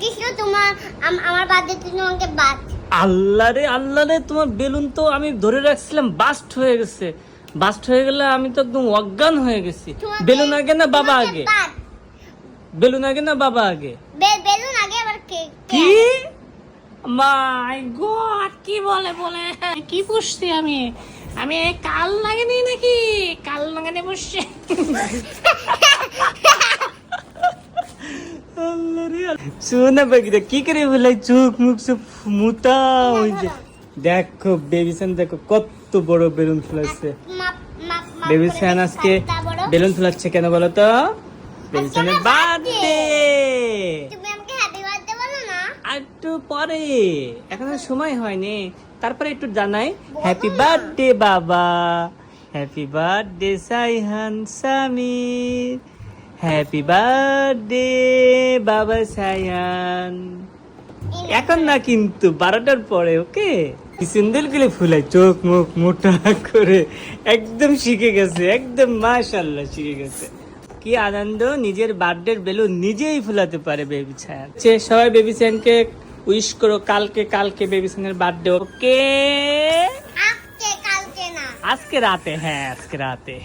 কৃষ্ণ তোমার আমার বার্থডে তোমাকে বাদ। আল্লাহ রে তোমার বেলুন তো আমি ধরে রাখছিলাম, বাস্ট হয়ে গেছে। বাস্ট হয়ে গেলে আমি তো একদম অজ্ঞান হয়ে গেছি। বেলুন আগে না বাবা আগে? বেলুন আগে না বাবা আগে? বেলুন আগে, আবার কেক। কি মাই গড, কি বলে কি পুষছি আমি? আমি কাল লাগেনি নাকি? কাল লাগানে বসছে। শোনা বাকিটা কি করে বলে, চোখ মুখ সব মুতা হয়ে যায়। দেখো বেবিসান, দেখো কত বড় বেলুন ফুলাচ্ছে। বেবিসান আজকে বেলুন ফুলাচ্ছে কেন বলো তো? বেবিসানের বার্থডে। তুমি আমাকে হ্যাপি বার্থডে বলো না? একটু পরে, এখনো সময় হয়নি। তারপরে একটু জানাই, হ্যাপি বার্থডে বাবা, happy birthday Saihan Samir, happy birthday বাবা সাইহান। এখন না কিন্তু 12টার পরে, ওকে? সুন্দর করে ফুলাই, চোখ মুখ মোটা করে একদম শিখে গেছে, একদম মাশাআল্লাহ শিখে গেছে। কি আনন্দ, নিজের বার্থডে বেলুন নিজেই ফুলাতে পারে বেবি ছায়ান। সবাই বেবি ছায়ানকে উইশ করো, কালকে বেবি ছায়ানের বার্থডে, ওকে? আজকে, কালকে না। আজকে রাতে, হ্যাঁ আজকে রাতে।